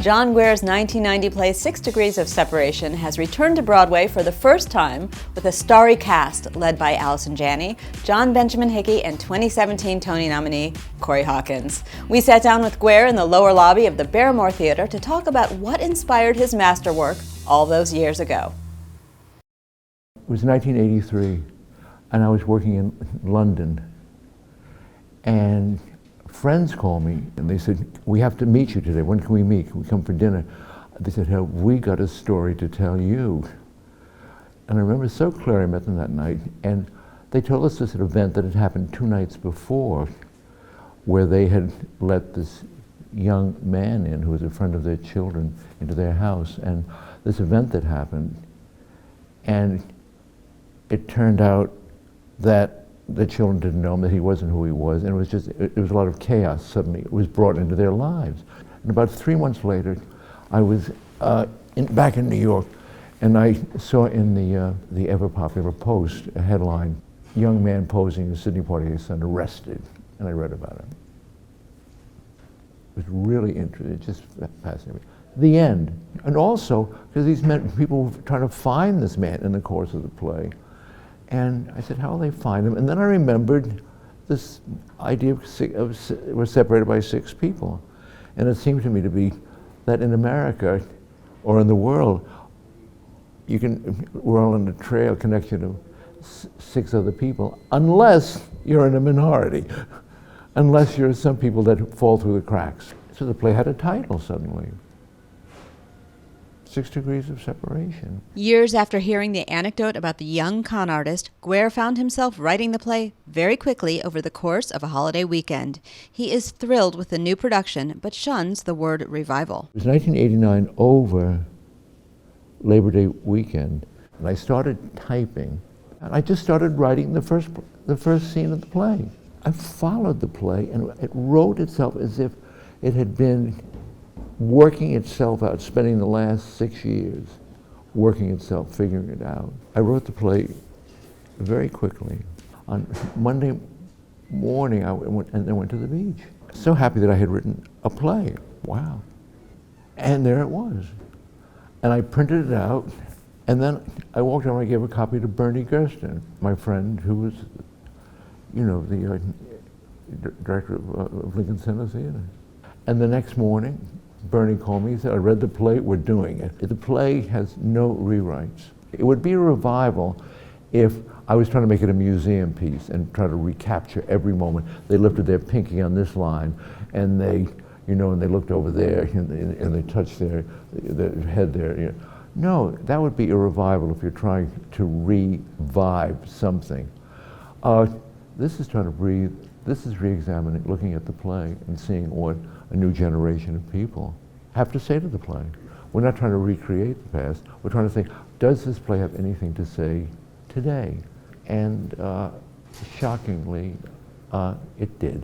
John Guare's 1990 play 6 Degrees of Separation has returned to Broadway for the first time with a starry cast led by Allison Janney, John Benjamin Hickey, and 2017 Tony nominee Corey Hawkins. We sat down with Guare in the lower lobby of the Barrymore Theatre to talk about what inspired his masterwork all those years ago. It was 1983, and I was working in London, and friends called me and they said, "We have to meet you today. When can we meet? Can we come for dinner?" They said, "Hey, we got a story to tell you." And I remember so clearly I met them that night, and they told us this event that had happened 2 nights before, where they had let this young man in, who was a friend of their children, into their house, and this event that happened, and it turned out that the children didn't know him, that he wasn't who he was, and it was just, it was a lot of chaos suddenly. It was brought into their lives. And about 3 months later, I was back in New York, and I saw in the ever-popular Post a headline, "Young man posing as Sidney Poitier's son arrested," and I read about it. It was really interesting, it just fascinated me. The end. And also, because these men, people were trying to find this man in the course of the play. And I said, how will they find him? And then I remembered this idea of we're separated by 6 people. And it seemed to me to be that in America, or in the world, we're all on a trail connection to 6 other people, unless you're in a minority, unless you're some people that fall through the cracks. So the play had a title suddenly. 6 Degrees of Separation. Years after hearing the anecdote about the young con artist, Guare found himself writing the play very quickly over the course of a holiday weekend. He is thrilled with the new production, but shuns the word revival. It was 1989 over Labor Day weekend, and I started typing, and I just started writing the first scene of the play. I followed the play, and it wrote itself as if it had been working itself out, spending the last 6 years working itself, figuring it out. I wrote the play very quickly. On Monday morning, I went to the beach. So happy that I had written a play. Wow. And there it was. And I printed it out, and then I walked over and I gave a copy to Bernie Gersten, my friend who was, the director of Lincoln Center Theater. And the next morning, Bernie called me, he said, "I read the play, we're doing it." The play has no rewrites. It would be a revival if I was trying to make it a museum piece and try to recapture every moment. They lifted their pinky on this line, and they looked over there, and they touched their head there. No, that would be a revival if you're trying to revive something. This is trying to breathe. This is re-examining, looking at the play and seeing what a new generation of people have to say to the play. We're not trying to recreate the past. We're trying to think, does this play have anything to say today? And shockingly, it did.